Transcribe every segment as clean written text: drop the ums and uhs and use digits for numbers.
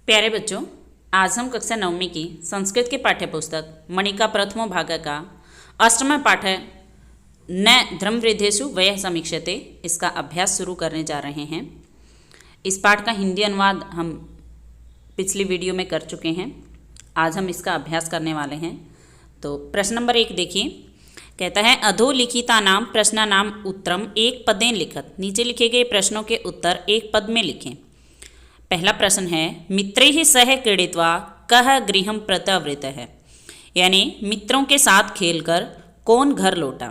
प्यारे बच्चों, आज हम कक्षा 9वीं की संस्कृत की पाठ्य पुस्तक मणिका प्रथमो भाग का अष्टम पाठ न धर्मवृद्धेषु व्ययः समीक्ष्यते इसका अभ्यास शुरू करने जा रहे हैं। इस पाठ का हिंदी अनुवाद हम पिछली वीडियो में कर चुके हैं। आज हम इसका अभ्यास करने वाले हैं। तो प्रश्न नंबर 1 देखिए, कहता है अधोलिखितानां प्रश्नानां उत्तरम एक पदेन लिखत। नीचे लिखे गए प्रश्नों के उत्तर एक पद में लिखें। पहला प्रश्न है मित्रैः सह क्रीडित्वा कः गृहं प्रत्यावृतः, यानी मित्रों के साथ खेलकर कौन घर लौटा।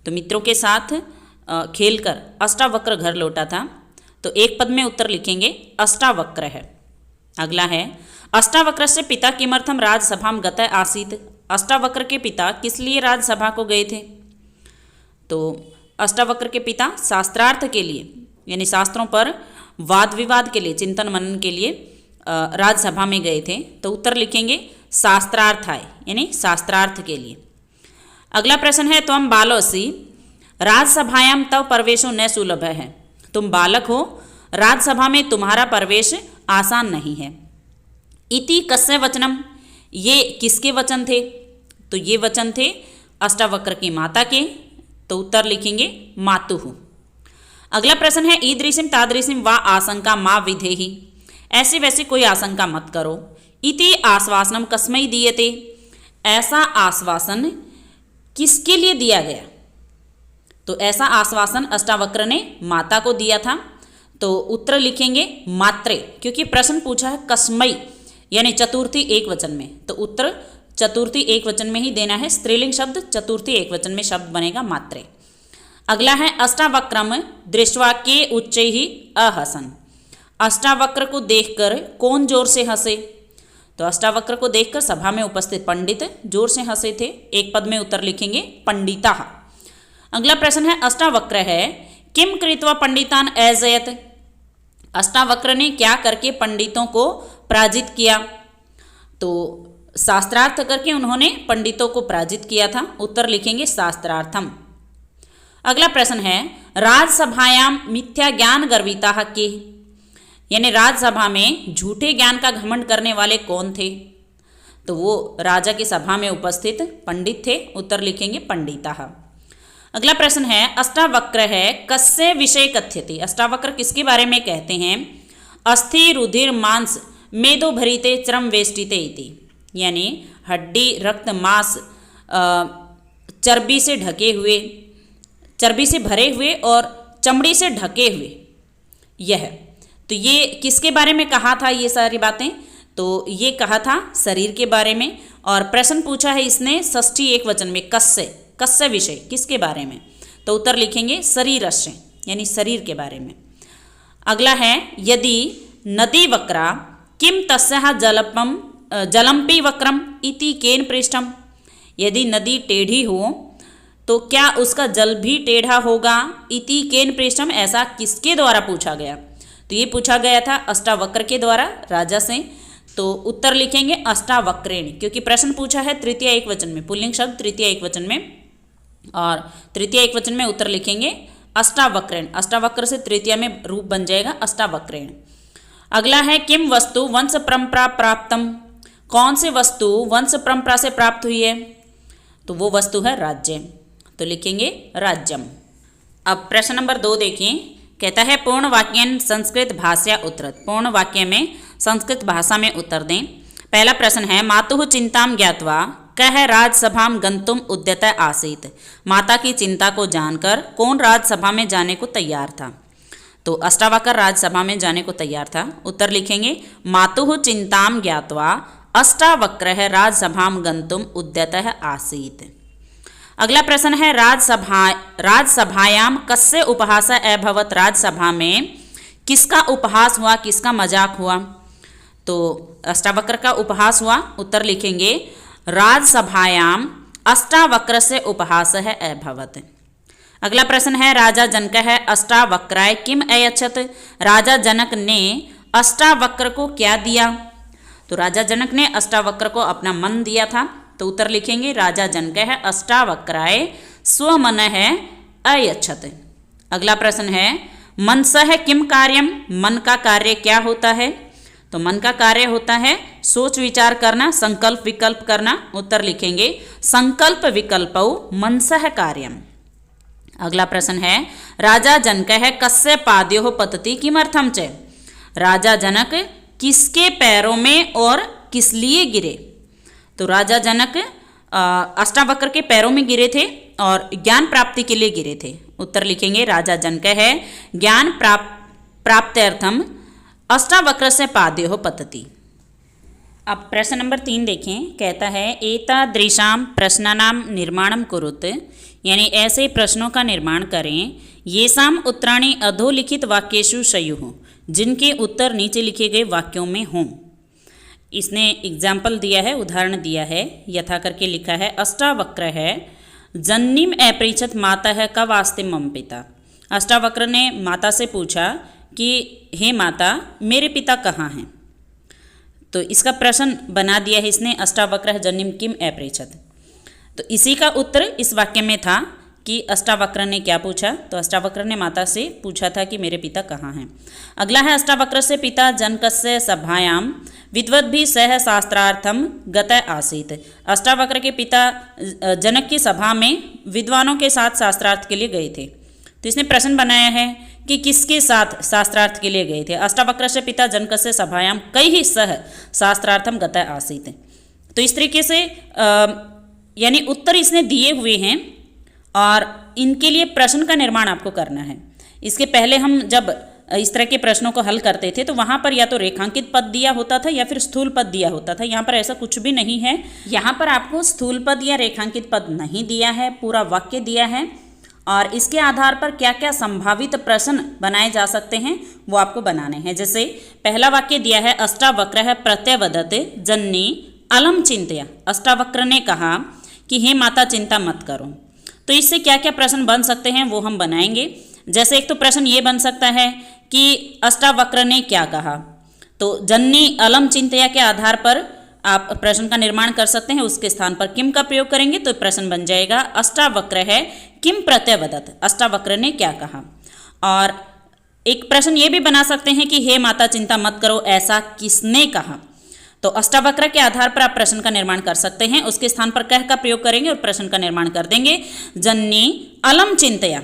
तो मित्रों के साथ खेलकर अष्टावक्र घर लौटा था। तो एक पद में उत्तर लिखेंगे अष्टावक्र है। अगला है अष्टावक्रस्य पिता किमर्थम राजसभां गतः आसीत्। अष्टावक्र के पिता किस लिए राजसभा को गए थे। तो अष्टावक्र के पिता शास्त्रार्थ के लिए, यानी शास्त्रों पर वाद विवाद के लिए, चिंतन मनन के लिए राजसभा में गए थे। तो उत्तर लिखेंगे शास्त्रार्थाय, यानी शास्त्रार्थ के लिए। अगला प्रश्न है त्वं बालोऽसि राजसभायां तव प्रवेशो न सुलभ है। तुम बालक हो, राजसभा में तुम्हारा प्रवेश आसान नहीं है। इति कस्य वचनम, ये किसके वचन थे। तो ये वचन थे अष्टावक्र की माता के। तो उत्तर लिखेंगे मातुः। अगला प्रश्न है ईदृशीं तादृशीं वा आशंका मा विधेहि। ऐसी वैसी कोई आशंका मत करो। इति आश्वासनम कस्मै दीयते, ऐसा आश्वासन किसके लिए दिया गया। तो ऐसा आश्वासन अष्टावक्र ने माता को दिया था। तो उत्तर लिखेंगे मात्रे, क्योंकि प्रश्न पूछा है कस्मै, यानी चतुर्थी एक वचन में। तो उत्तर चतुर्थी एक वचन में ही देना है। स्त्रीलिंग शब्द चतुर्थी एक वचन में शब्द बनेगा मात्रे। अगला है अष्टावक्रम दृष्ट्वा के उच्चैः अहसन। अष्टावक्र को देखकर कौन जोर से हंसे। तो अष्टावक्र को देखकर सभा में उपस्थित पंडित जोर से हंसे थे। एक पद में उत्तर लिखेंगे पंडिताः। अगला प्रश्न है अष्टावक्र है किम कृत्वा पंडितान अजयत। अष्टावक्र ने क्या करके पंडितों को पराजित किया। तो शास्त्रार्थ करके उन्होंने पंडितों को पराजित किया था। उत्तर लिखेंगे शास्त्रार्थम। अगला प्रश्न है राजसभायां मिथ्या ज्ञान गर्विताः के, यानी राजसभा में झूठे ज्ञान का घमंड करने वाले कौन थे। तो वो राजा की सभा में उपस्थित पंडित थे। उत्तर लिखेंगे पंडिताः। अगला प्रश्न है अष्टावक्र है कस्य विषय कथ्यते। अष्टावक्र किसके बारे में कहते हैं। अस्थि रुधिर मांस मेदो भरिते चरम वेष्टिते इति, यानी हड्डी रक्त मांस चर्बी से ढके हुए, चर्बी से भरे हुए और चमड़ी से ढके हुए। यह तो ये किसके बारे में कहा था ये सारी बातें। तो ये कहा था शरीर के बारे में। और प्रश्न पूछा है इसने षष्ठी एक वचन में कस्य, कस्य विषय किसके बारे में। तो उत्तर लिखेंगे शरीरस्य, यानी शरीर के बारे में। अगला है यदि नदी वक्रा किम तस्याः जलम्पि वक्रम इति केन पृष्ठम। यदि नदी टेढ़ी हो तो क्या उसका जल भी टेढ़ा होगा। इति केन पृष्ठम, ऐसा किसके द्वारा पूछा गया। तो ये पूछा गया था अष्टावक्र के द्वारा राजा से। तो उत्तर लिखेंगे अष्टावक्रेण, क्योंकि प्रश्न पूछा है तृतीय एक वचन में, पुल्लिंग शब्द तृतीय एक वचन में। और तृतीय एक वचन में उत्तर लिखेंगे अष्टावक्रेण। अष्टावक्र से तृतीय में रूप बन जाएगा अष्टावक्रेण। अगला है किम वस्तु वंश परंपरा प्राप्तम। कौन सी वस्तु वंश परंपरा से प्राप्त हुई है। तो वो वस्तु है राज्य। तो लिखेंगे राज्यम। अब प्रश्न नंबर 2 देखिए, कहता है पूर्ण वाक्येन संस्कृत भाषा उत्तरत। पूर्ण वाक्य में संस्कृत भाषा में उत्तर दें। पहला प्रश्न है मातुः चिंतां ज्ञात्वा कः राजसभां गन्तुम् उद्यतः आसीत्। माता की चिंता को जानकर कौन राजसभा में जाने को तैयार था। तो अष्टावक्र राजसभा में जाने को तैयार था। उत्तर लिखेंगे मातुः चिंतां ज्ञात्वा अष्टावक्रः राजसभां गन्तुम् उद्यतः आसीत्। अगला प्रश्न है राजसभायां कस्य उपहासः अभवत्। राजसभा में किसका उपहास हुआ, किसका मजाक हुआ। तो अष्टावक्र का उपहास हुआ। उत्तर लिखेंगे राजसभायां अष्टावक्रस्य उपहासः अभवत्। अगला प्रश्न है राजा जनकः अष्टावक्राय किम अयच्छत्। राजा जनक ने अष्टावक्र को क्या दिया। तो राजा जनक ने अष्टावक्र को अपना मन दिया था। तो उत्तर लिखेंगे राजा जनकः अष्टावक्राय स्वमनः अयच्छत्। अगला प्रश्न है मनसः किम कार्यम। मन का कार्य क्या होता है। तो मन का कार्य होता है सोच विचार करना, संकल्प विकल्प करना। उत्तर लिखेंगे संकल्प विकल्पौ मनसः कार्यम। अगला प्रश्न है राजा जनकः कस्य पादयोः पतति किमर्थम च। राजा जनक किसके पैरों में और किस लिए गिरे। तो राजा जनक अष्टावक्र के पैरों में गिरे थे और ज्ञान प्राप्ति के लिए गिरे थे। उत्तर लिखेंगे राजा जनकः ज्ञान प्राप्त्यर्थम अष्टावक्र से पादयोः पतति। अब प्रश्न नंबर 3 देखें। कहता है एतादृशाम प्रश्नानां निर्माणं कुरुत, यानी ऐसे प्रश्नों का निर्माण करें। येषाम् उत्तराणि अधोलिखित वाक्येषु स्युः, जिनके उत्तर नीचे लिखे गए वाक्यों में हों। इसने एग्जाम्पल दिया है, उदाहरण दिया है। यथा करके लिखा है अष्टावक्र है जन्नीम अपृच्छत माता का वास्ते मम पिता। अष्टावक्र ने माता से पूछा कि हे माता मेरे पिता कहाँ हैं। तो इसका प्रश्न बना दिया है इसने अष्टावक्र जन्नीम किम अपृच्छत। तो इसी का उत्तर इस वाक्य में था कि अष्टावक्र ने क्या पूछा। तो अष्टावक्र ने माता से पूछा था कि मेरे पिता कहाँ हैं। अगला है अष्टावक्र से पिता जनकस्य सभायाम विद्वद्भिः सह शास्त्रार्थम गत आसीत। अष्टावक्र के पिता जनक की सभा में विद्वानों के साथ शास्त्रार्थ के लिए गए थे। तो इसने प्रश्न बनाया है कि किसके साथ शास्त्रार्थ के लिए गए थे। अष्टावक्र से पिता जनकस्य सभायाम कैः सह शास्त्रार्थम गत आसीत। तो इस तरीके से यानी उत्तर इसने दिए हुए हैं और इनके लिए प्रश्न का निर्माण आपको करना है। इसके पहले हम जब इस तरह के प्रश्नों को हल करते थे तो वहाँ पर या तो रेखांकित पद दिया होता था या फिर स्थूल पद दिया होता था। यहाँ पर ऐसा कुछ भी नहीं है। यहाँ पर आपको स्थूल पद या रेखांकित पद नहीं दिया है, पूरा वाक्य दिया है और इसके आधार पर क्या क्या संभावित प्रश्न बनाए जा सकते हैं वो आपको बनाने हैं। जैसे पहला वाक्य दिया है अष्टावक्र प्रत्यवदत जन्नी अलम चिंतया। अष्टावक्र ने कहा कि हे माता चिंता मत करो। तो इससे क्या क्या प्रश्न बन सकते हैं वो हम बनाएंगे। जैसे एक तो प्रश्न ये बन सकता है कि अष्टावक्र ने क्या कहा। तो जन्नी अलम चिंतया के आधार पर आप प्रश्न का निर्माण कर सकते हैं। उसके स्थान पर किम का प्रयोग करेंगे तो प्रश्न बन जाएगा अष्टावक्र है किम प्रत्यवदत। अष्टावक्र ने क्या कहा। और एक प्रश्न ये भी बना सकते हैं कि हे माता चिंता मत करो ऐसा किसने कहा। तो अष्टावक्र के आधार पर आप प्रश्न का निर्माण कर सकते हैं। उसके स्थान पर कह का प्रयोग करेंगे और प्रश्न का निर्माण कर देंगे। जन्नी अलम चिंतया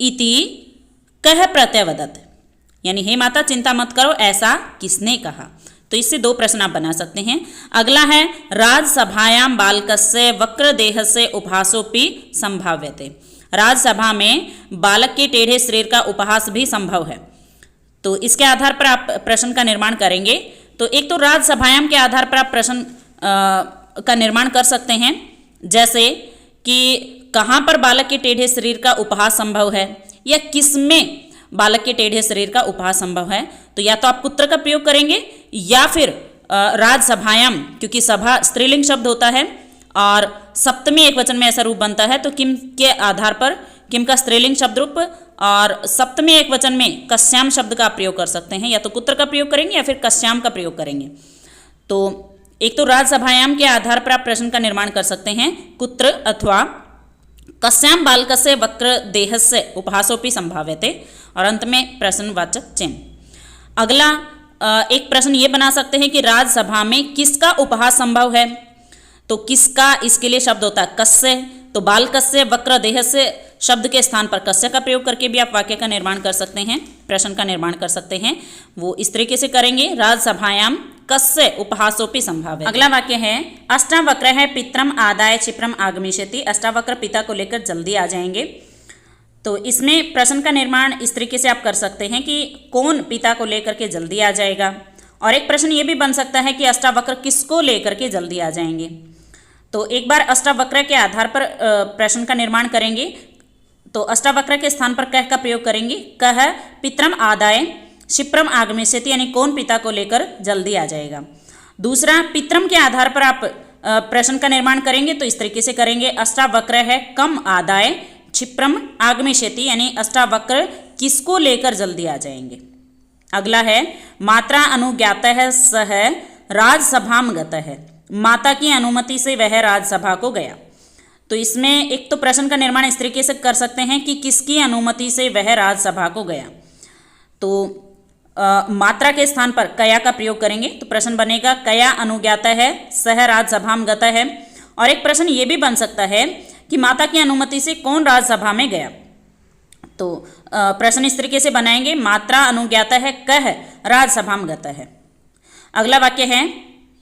इति कह प्रत्यवदत, यानी हे माता चिंता मत करो ऐसा किसने कहा। तो इससे 2 प्रश्न आप बना सकते हैं। अगला है राजसभायां बालकस्य वक्रदेहस्य उपहासोपि संभाव्यते। राजसभा में बालक के टेढ़े शरीर का उपहास भी संभव है। तो इसके आधार पर आप प्रश्न का निर्माण करेंगे। तो एक तो राजसभायाम के आधार पर आप प्रश्न का निर्माण कर सकते हैं। जैसे कि कहाँ पर बालक के टेढ़े शरीर का उपहास संभव है या किसमें बालक के टेढ़े शरीर का उपहास संभव है। तो या तो आप कुत्र का प्रयोग करेंगे या फिर राजसभायाम, क्योंकि सभा स्त्रीलिंग शब्द होता है और सप्तमी एकवचन में ऐसा रूप बनता है। तो किम के आधार पर किम का स्त्रीलिंग शब्द रूप और सप्तमी एकवचन में कस्याम शब्द का प्रयोग कर सकते हैं। या तो कुत्र का प्रयोग करेंगे या फिर कस्याम का प्रयोग करेंगे। तो एक तो राजसभायाम के आधार पर आप प्रश्न का निर्माण कर सकते हैं कुत्र अथवा कस्याम बालकस्य वक्र देहस्य उपहासोपि संभाव्यते और अंत में प्रश्नवाचक चिन्ह। अगला एक प्रश्न ये बना सकते हैं कि राजसभा में किसका उपहास संभव है। तो किसका इसके लिए शब्द होता है कस्य। तो बालकस्य वक्र देहस्य शब्द के स्थान पर कस्य का प्रयोग करके भी आप वाक्य का निर्माण कर सकते हैं, प्रश्न का निर्माण कर सकते हैं। वो इस तरीके से करेंगे राजसभायाम कस्य उपहासोपि संभाव्य। अगला वाक्य है अष्टावक्र है पित्रम आदाय क्षिप्रम आगमिष्यति। अष्टावक्र पिता को लेकर जल्दी आ जाएंगे। तो इसमें प्रश्न का निर्माण इस तरीके से आप कर सकते हैं कि कौन पिता को लेकर के जल्दी आ जाएगा। और एक प्रश्न ये भी बन सकता है कि अष्टावक्र किसको लेकर के जल्दी आ जाएंगे। तो एक बार अष्टावक्र के आधार पर प्रश्न का निर्माण करेंगे। तो अष्टावक्र के स्थान पर कह का प्रयोग करेंगे। कह पित्रम आदाय क्षिप्रम आगमिष्यति, यानी कौन पिता को लेकर जल्दी आ जाएगा। दूसरा पित्रम के आधार पर आप प्रश्न का निर्माण करेंगे। तो इस तरीके से करेंगे अष्टावक्र है कम आदाय क्षिप्रम आगमिष्यति, यानी अष्टावक्र किसको लेकर जल्दी आ जाएंगे। अगला है मात्रा अनुज्ञात है सह राजसभाम गत है। माता की अनुमति से वह राजसभा को गया। तो इसमें एक तो प्रश्न का निर्माण इस तरीके से कर सकते हैं कि किसकी अनुमति से वह राजसभा को गया। तो मात्रा के स्थान पर कया का प्रयोग करेंगे तो प्रश्न बनेगा कया अनुज्ञाता है सह राज्यसभाम गता है। और एक प्रश्न ये भी बन सकता है कि माता की अनुमति से कौन राज्यसभा में गया। तो प्रश्न इस तरीके से बनाएंगे, मात्रा अनुज्ञाता है कह राज्यसभाम गता है। अगला वाक्य है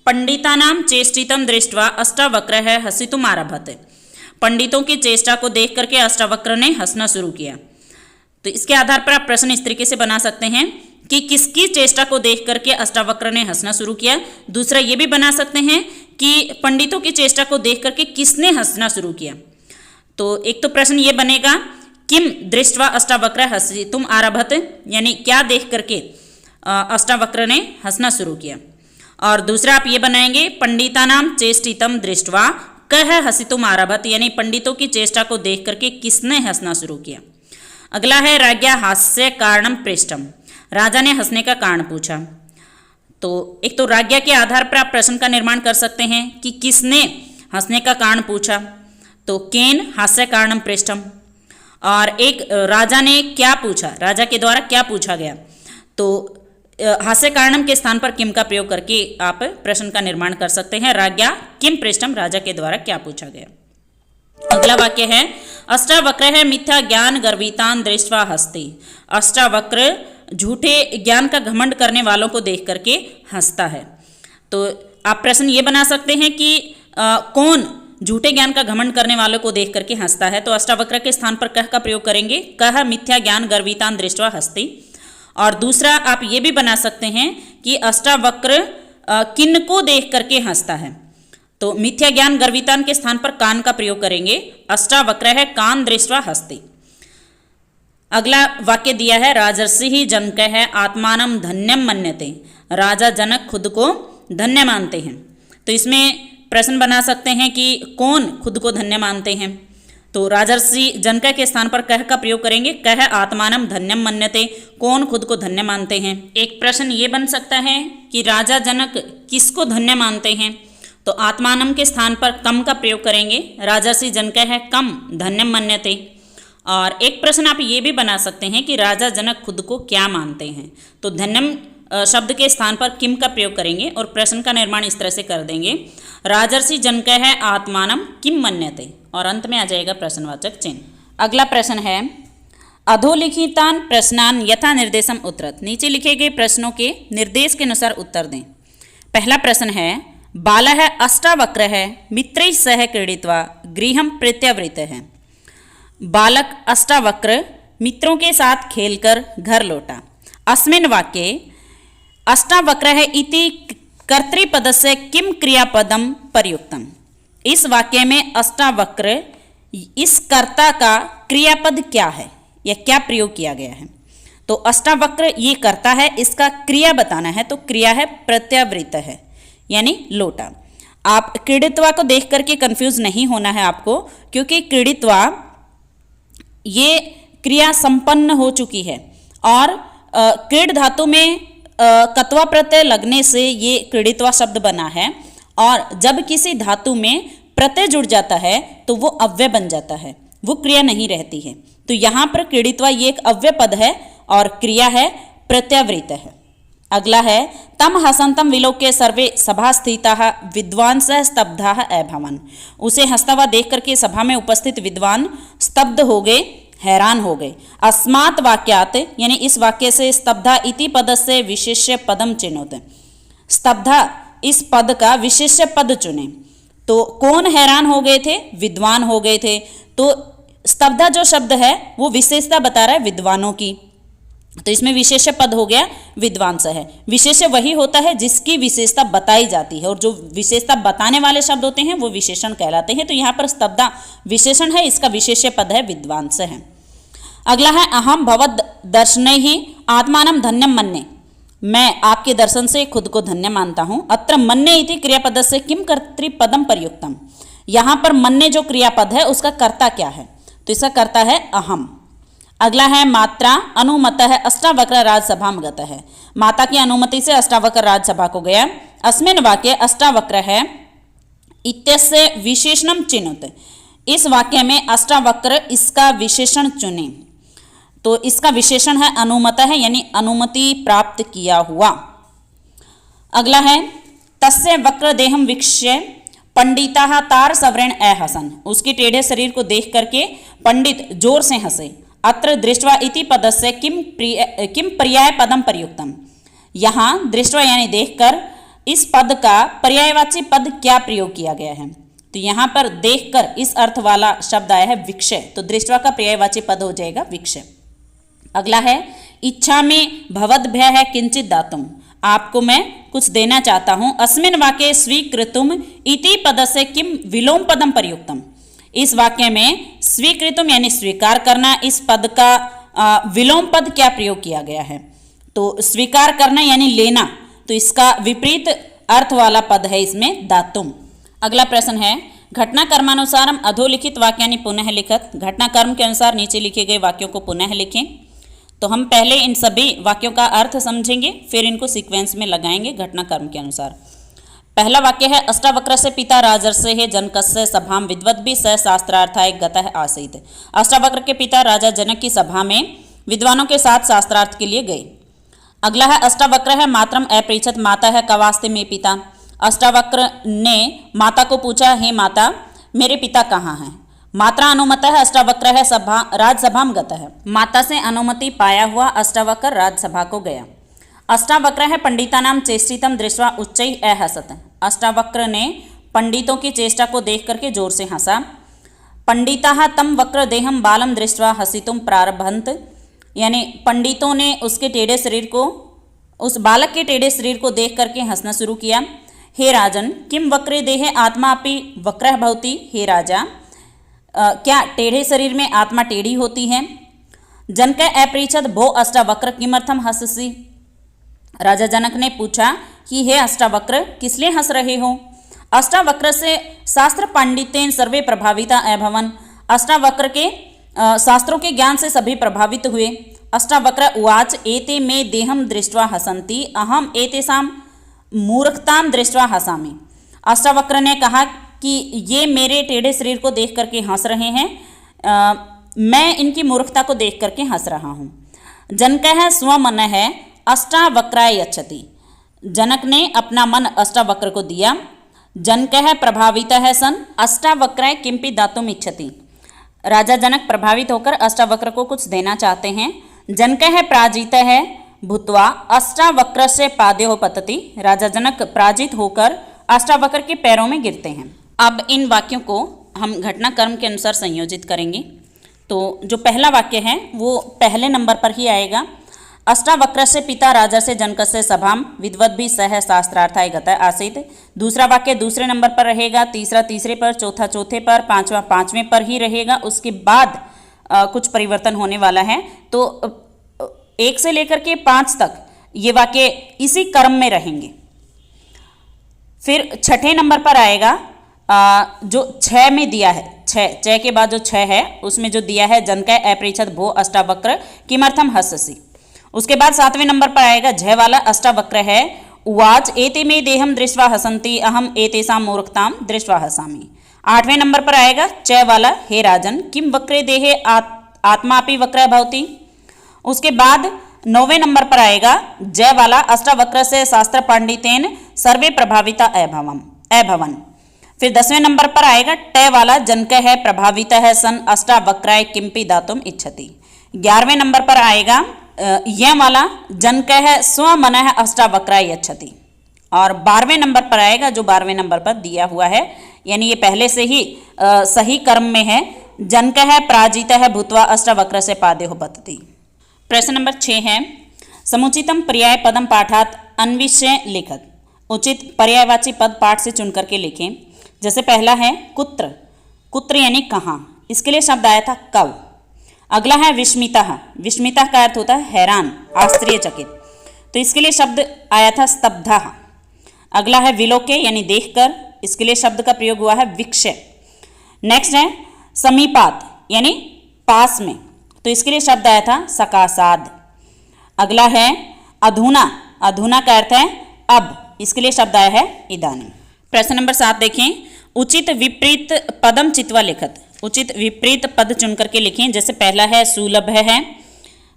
पंडितानां चेष्टितं दृष्ट्वा अष्टावक्रः हसितुम् आरभत। पंडितों की चेष्टा को देख करके अष्टावक्र ने हंसना शुरू किया। तो इसके आधार पर आप प्रश्न इस तरीके से बना सकते हैं कि किसकी चेष्टा को देख करके अष्टावक्र ने हंसना शुरू किया। दूसरा ये भी बना सकते हैं कि पंडितों की चेष्टा को देख करके किसने हंसना शुरू किया। तो एक तो प्रश्न ये बनेगा किम दृष्ट्वा अष्टावक्र हसितुम् आरभत, यानी क्या देख करके अष्टावक्र ने हंसना शुरू किया। और दूसरा आप ये बनाएंगे पंडितानां चेष्टितं दृष्ट्वा कह हसितुम् आरभत, यानी पंडितों की चेष्टा को देख करके किसने हंसना शुरू किया। अगला है राज्ञा हास्य कारणम पृष्ठम, राजा ने हंसने का कारण पूछा। तो एक तो राज्ञा के आधार पर आप प्रश्न का निर्माण कर सकते हैं कि किसने हंसने का कारण पूछा, तो केन हास्य कारणम पृष्ठम। और एक राजा ने क्या पूछा, राजा के द्वारा क्या पूछा गया, तो हास्य कारणम के स्थान पर किम का प्रयोग करके आप प्रश्न का निर्माण कर सकते हैं। राज्ञा किम पृष्ठम, राजा के द्वारा क्या पूछा गया। अगला वाक्य है अष्टावक्र है मिथ्या ज्ञान गर्वितान दृष्ट्वा हस्ति। अष्टावक्र झूठे ज्ञान का घमंड करने वालों को देख करके हंसता है। तो आप प्रश्न ये बना सकते हैं कि कौन झूठे ज्ञान का घमंड करने वालों को देख करके हंसता है। तो अष्टावक्र के स्थान पर कह का प्रयोग करेंगे, कह मिथ्या ज्ञान गर्वितान दृष्ट्वा हस्ति। और दूसरा आप ये भी बना सकते हैं कि अष्टावक्र किन को देख करके हंसता है। तो मिथ्या ज्ञान गर्वितान के स्थान पर कान का प्रयोग करेंगे, अष्टावक्र है कान दृष्ट्वा हस्ति। अगला वाक्य दिया है राजर्षि जनक है आत्मानं धन्यम मन्यते। राजा जनक खुद को धन्य मानते हैं। तो इसमें प्रश्न बना सकते हैं कि कौन खुद को धन्य मानते हैं। तो राजर्षि जनक के स्थान पर कह का प्रयोग करेंगे, कह आत्मानं धन्यम मन्यते, कौन खुद को धन्य मानते हैं। एक प्रश्न ये बन सकता है कि राजा जनक किसको धन्य मानते हैं। तो आत्मानम के स्थान पर कम का प्रयोग करेंगे, राजर्षि जनक है कम धन्यम मन्यते। और एक प्रश्न आप ये भी बना सकते हैं कि राजा जनक खुद को क्या मानते हैं। तो धन्यम शब्द के स्थान पर किम का प्रयोग करेंगे और प्रश्न का निर्माण इस तरह से कर देंगे, राजर्षि जनक है आत्मानम किम मन्यते, और अंत में आ जाएगा प्रश्नवाचक चिन्ह। अगला प्रश्न है अधोलिखितान प्रश्नान यथा निर्देशम उत्तरत। नीचे लिखे गए प्रश्नों के निर्देश के अनुसार उत्तर दें। पहला प्रश्न है बालः अष्टावक्रः मित्रैः सह क्रीडित्वा गृहं प्रत्यावृतः है। बालक अष्टावक्र मित्रों के साथ खेलकर घर लौटा। अस्मिन् वाक्ये अष्टावक्रः इति कर्तृपदस्य किं क्रियापदं प्रयुक्तम्। इस वाक्य में अष्टावक्र इस कर्ता का क्रियापद क्या है या क्या प्रयोग किया गया है। तो अष्टावक्र ये कर्ता है, इसका क्रिया बताना है, तो क्रिया है प्रत्यावृत है यानी लौटा। आप क्रीडित्वा को देख करके कंफ्यूज नहीं होना है आपको, क्योंकि क्रीडित्वा ये क्रिया संपन्न हो चुकी है और क्रीड धातु में कत्वा प्रत्यय लगने से ये क्रीडित्वा शब्द बना है। और जब किसी धातु में प्रत्यय जुड़ जाता है तो वो अव्यय बन जाता है, वो क्रिया नहीं रहती है। तो यहाँ पर क्रीडित्वा ये एक अव्यय पद है और क्रिया है प्रत्यावृत है। अगला है तम हसंतम विलोक्य सर्वे सभा स्थिताः विद्वांसः स्तब्धाः अभवन्। उसे हंसता हुआ देख करके सभा में उपस्थित विद्वान स्तब्ध हो गए, हैरान हो गए। अस्मात् वाक्यात् यानी इस वाक्य से स्तब्धा इति पदस्य विशेष्य पदम चिनोत। स्तब्धा इस पद का विशेष्य पद चुने। तो कौन हैरान हो गए थे, विद्वान हो गए थे। तो स्तब्धा जो शब्द है वो विशेषता बता रहा है विद्वानों की, तो इसमें विशेष्य पद हो गया विद्वांस है। विशेष्य वही होता है जिसकी विशेषता बताई जाती है, और जो विशेषता बताने वाले शब्द होते हैं वो विशेषण कहलाते हैं। तो यहाँ पर स्तब्धा विशेषण है, इसका विशेष्य पद है विद्वांस है। अगला है अहम भवद दर्शने ही आत्मानं धन्यम मन्ये। मैं आपके दर्शन से खुद को धन्य मानता हूँ। अत्र मन्ये इति क्रियापद से किम कर्तृपदम प्रयुक्तम। यहाँ पर मन्ये जो क्रियापद है उसका कर्ता क्या है, तो इसका कर्ता है अहम। अगला है मात्रा अनुमत है अष्टावक्र राज्यसभा में गता है। माता की अनुमति से अष्टावक्र राज्यसभा को गया। अस्मिन् वाक्ये अष्टावक्र है इत्यस्य विशेषणम चिनुत। इस वाक्य में अष्टावक्र इसका विशेषण चुने। तो इसका विशेषण है अनुमतः है, यानी अनुमति प्राप्त किया हुआ। अगला है तस्य वक्र देहम वीक्ष्य पंडिता तार सवरण अहसन, उसके टेढ़े शरीर को देख करके पंडित जोर से हंसे। अत्र दृष्ट्वा इति पदस्य किम पर्याय पदम प्रयुक्तम, यहाँ दृष्ट्वा यानी देखकर इस पद का पर्यायवाची पद क्या प्रयोग किया गया है। तो यहाँ पर देखकर इस अर्थ वाला शब्द आया है विक्षय, तो दृष्ट्वा का पर्यायवाची पद हो जाएगा विक्षय। अगला है इच्छा में भवद्भ्य है किंचित दातुम, आपको मैं कुछ देना चाहता हूं। अस्मिन वाक्ये स्वीकृतुम इति पदस्य किम विलोम पदम प्रयुक्तम, इस वाक्य में स्वीकृतुम यानी स्वीकार करना, इस पद का विलोम पद क्या प्रयोग किया गया है। तो स्वीकार करना यानी लेना, तो इसका विपरीत अर्थ वाला पद है इसमें दातुम। अगला प्रश्न है घटना कर्मानुसारम अधोलिखित वाक्यानि पुनः लिखत, घटना कर्म के अनुसार नीचे लिखे गए वाक्यों को पुनः लिखें। तो हम पहले इन सभी वाक्यों का अर्थ समझेंगे, फिर इनको सीक्वेंस में लगाएंगे घटना कर्म के अनुसार। पहला वाक्य है अष्टावक्र से पिता राजर्षे है जनकस्य सभाम विद्वद्भिः स शास्त्रार्थाय गतः आसीत्, अष्टावक्र के पिता राजा जनक की सभा में विद्वानों के साथ शास्त्रार्थ के लिए गए। अगला है अष्टावक्र है मातरम अपृच्छत माता है कवास्ते में पिता, अष्टावक्र ने माता को पूछा हे माता मेरे पिता कहाँ हैं। मात्रा अनुमत है अष्टावक्र है राजसभा में गता है, माता से अनुमति पाया हुआ अष्टावक्र राजसभा को गया। अष्टावक्र है पंडिता नाम चेष्टितम दृष्ट्वा उच्चै अहसत, अष्टावक्र ने पंडितों की चेष्टा को देख करके जोर से हंसा। पंडिता तम वक्र देहम बालम दृष्ट्वा हसितुम प्रारभंत, यानी पंडितों ने उसके टेढ़े शरीर को, उस बालक के टेढ़े शरीर को देख करके हंसना शुरू किया। हे राजन किम वक्रे देहे आत्मा अपि वक्रः भवति, हे राजा क्या टेढ़े शरीर में आत्मा टेढ़ी होती है। जनक अपृच्छत भो अष्टावक्र किमर्थम हंससि, राजा जनक ने पूछा कि हे अष्टावक्र किस लिए हंस रहे हो। अष्टावक्र से शास्त्र पांडित्येन सर्वे प्रभाविता अभवन, अष्टावक्र के शास्त्रों के ज्ञान से सभी प्रभावित हुए। अष्टावक्र उवाच एते मे देहम दृष्ट्वा हसन्ति अहम एतेषां मूर्खताम दृष्ट्वा हसामि, अष्टावक्र ने कहा कि ये मेरे टेढ़े शरीर को देख करके हंस रहे हैं, मैं इनकी मूर्खता को देख करके हंस रहा हूँ। जनक है स्वमन है अष्टावक्राय यच्छति, जनक ने अपना मन अष्टावक्र को दिया। जनक है प्रभावित है सन अष्टावक्राय किंपि दातुम इच्छति, राजा जनक प्रभावित होकर अष्टावक्र को कुछ देना चाहते हैं। जनक है पराजित है भूत्वा अष्टावक्र से पादेहो पतति, राजा जनक पराजित होकर अष्टावक्र के पैरों में गिरते हैं। अब इन वाक्यों को हम घटना कर्म के अनुसार संयोजित करेंगे। तो जो पहला वाक्य है वो पहले नंबर पर ही आएगा। अष्टावक्र से पिता राजा से जनकस्य सभाम विद्वद्भिः सह शास्त्रार्थाय गतः आसीत्, दूसरा वाक्य दूसरे नंबर पर रहेगा, तीसरा तीसरे पर, चौथा चौथे पर, पांचवा पांचवें पर ही रहेगा। उसके बाद कुछ परिवर्तन होने वाला है। तो 1 से लेकर के 5 तक ये वाक्य इसी क्रम में रहेंगे। फिर छठे नंबर पर आएगा जो 6 में दिया है, 6 के बाद जो 6 है उसमें जो दिया है जनक अपृच्छत भो अष्टावक्र किमर्थम हससि। उसके बाद 7वें नंबर पर आएगा झ वाला अष्टावक्र है उवाच एते मे देहम दृष्ट्वा हसन्ति अहम एतेषां मूर्खताम दृष्ट्वा हसामि। 8वें नंबर पर आएगा च वाला हे राजन किम वक्रे देहे आत्मापि वक्रः भवति। उसके बाद 9वें नंबर पर आएगा जय वाला अष्टावक्र से शास्त्र पांडितेन सर्वे प्रभाविता अभवन। फिर 10वें नंबर पर आएगा ट वाला जनक है प्रभावित है सन अष्टावक्राय किंपि दातुम इच्छति। 11वें नंबर पर आएगा य वाला जनक है स्वमन है अष्टावक्राय यच्छति। और 12वें नंबर पर आएगा जो 12वें नंबर पर दिया हुआ है, यानी ये पहले से ही सही कर्म में है, जनक है पराजित है भूत्वा अष्टावक्र से पादेहो पतति। प्रश्न नंबर 6 है समुचितम पर्याय पदम पाठात अन्विष्य लिखत, उचित पर्यायवाची पद पाठ से चुन करके लिखें। जैसे पहला है कुत्र, कुत्र यानी कहाँ, इसके लिए शब्द आया था कव। अगला है विस्मिता, विस्मिता का अर्थ होता है हैरान, आश्चर्यचकित, तो इसके लिए शब्द आया था स्तब्धा। अगला है विलोके यानी देखकर, इसके लिए शब्द का प्रयोग हुआ है विक्षय। नेक्स्ट है समीपात यानी पास में, तो इसके लिए शब्द आया था सकासाद। अगला है अधुना, अधुना का अर्थ है अब, इसके लिए शब्द आया है इदानीं। प्रश्न नंबर 7 देखें उचित विपरीत पदम चित्वा लिखत, उचित विपरीत पद चुन करके लिखें। जैसे पहला है सुलभ है,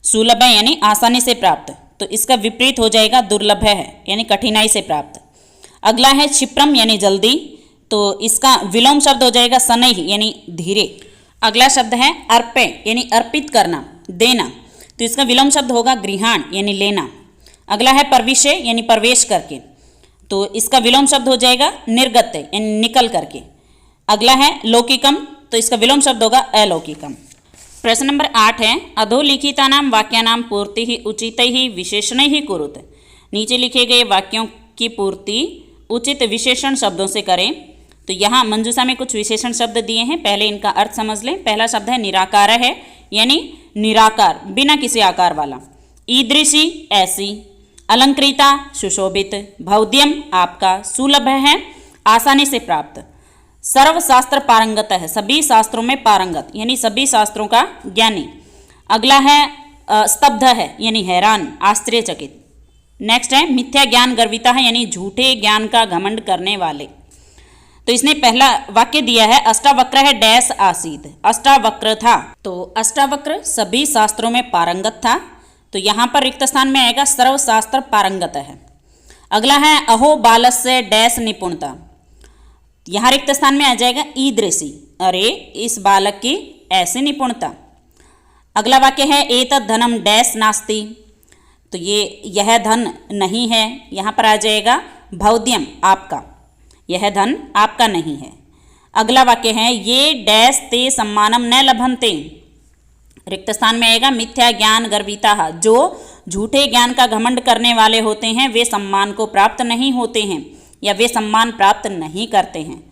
सुलभ है यानी आसानी से प्राप्त, तो इसका विपरीत हो जाएगा दुर्लभ है यानी कठिनाई से प्राप्त। अगला है क्षिप्रम यानी जल्दी, तो इसका विलोम शब्द हो जाएगा शनैः यानी धीरे। अगला शब्द है अर्पे यानी अर्पित करना, देना, तो इसका विलोम शब्द होगा गृहाण यानी लेना। अगला है प्रविशे यानी प्रवेश करके, तो इसका विलोम शब्द हो जाएगा निर्गत्य यानी निकल करके। अगला है लौकिकम, तो इसका विलोम शब्द होगा अलौकिकम। प्रश्न नंबर 8 है अधोलिखितानां वाक्यानां पूर्तिः उचितैः विशेषणैः कुरुत। नीचे लिखे गए वाक्यों की पूर्ति उचित विशेषण शब्दों से करें। तो यहाँ मंजूषा में कुछ विशेषण शब्द दिए हैं, पहले इनका अर्थ समझ लें। पहला शब्द है निराकार है यानी निराकार, बिना किसी आकार वाला। ईदृशी ऐसी, अलंकृता सुशोभित, भौद्यम आपका, सुलभ है आसानी से प्राप्त, सर्वशास्त्र पारंगत है सभी शास्त्रों में पारंगत यानी सभी शास्त्रों का ज्ञानी। अगला है स्तब्ध है यानी हैरान आश्चर्यचकित। नेक्स्ट है मिथ्या ज्ञान गर्विता है यानी झूठे ज्ञान का घमंड करने वाले। तो इसने पहला वाक्य दिया है अष्टावक्र है डैश आसीत, अष्टावक्र था, तो अष्टावक्र सभी शास्त्रों में पारंगत था, तो यहाँ पर रिक्त स्थान में आएगा सर्वशास्त्र पारंगत है। अगला है अहो बालस्य डैश निपुणता, यहाँ रिक्त स्थान में आ जाएगा ईदृशी, अरे इस बालक की ऐसी निपुणता। अगला वाक्य है एतत् धनम डैश नास्ति, तो यह धन नहीं है, यहाँ पर आ जाएगा भौद्यम आपका, यह धन आपका नहीं है। अगला वाक्य है ये डैश ते सम्मानम न लभन्ते, रिक्त स्थान में आएगा मिथ्या ज्ञान गर्विता, जो झूठे ज्ञान का घमंड करने वाले होते हैं वे सम्मान को प्राप्त नहीं होते हैं या वे सम्मान प्राप्त नहीं करते हैं।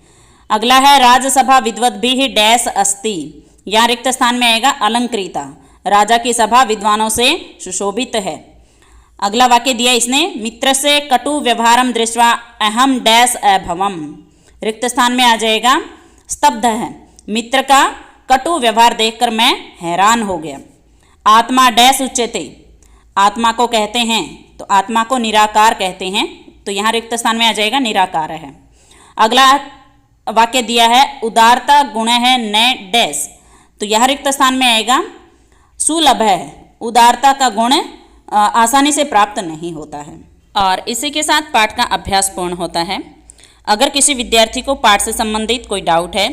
अगला है राजसभा विद्वद्भिः डैश अस्ति, यहाँ रिक्त स्थान में आएगा अलंकृता, राजा की सभा विद्वानों से सुशोभित है। अगला वाक्य दिया इसने मित्र से कटु व्यवहारम दृष्ट्वा अहम डैश अभवम, रिक्त स्थान में आ जाएगा स्तब्ध है, मित्र का कटु व्यवहार देखकर मैं हैरान हो गया। आत्मा डैश उच्यते, आत्मा को कहते हैं, तो आत्मा को निराकार कहते हैं, तो यहाँ रिक्त स्थान में आ जाएगा निराकार है। अगला वाक्य दिया है उदारता गुण है न डैश, तो यह रिक्त स्थान में आएगा सुलभ है, उदारता का गुण आसानी से प्राप्त नहीं होता है। और इसी के साथ पाठ का अभ्यास पूर्ण होता है। अगर किसी विद्यार्थी को पाठ से संबंधित कोई डाउट है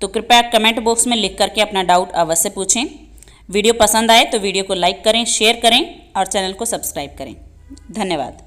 तो कृपया कमेंट बॉक्स में लिख करके अपना डाउट अवश्य पूछें। वीडियो पसंद आए तो वीडियो को लाइक करें, शेयर करें और चैनल को सब्सक्राइब करें। धन्यवाद।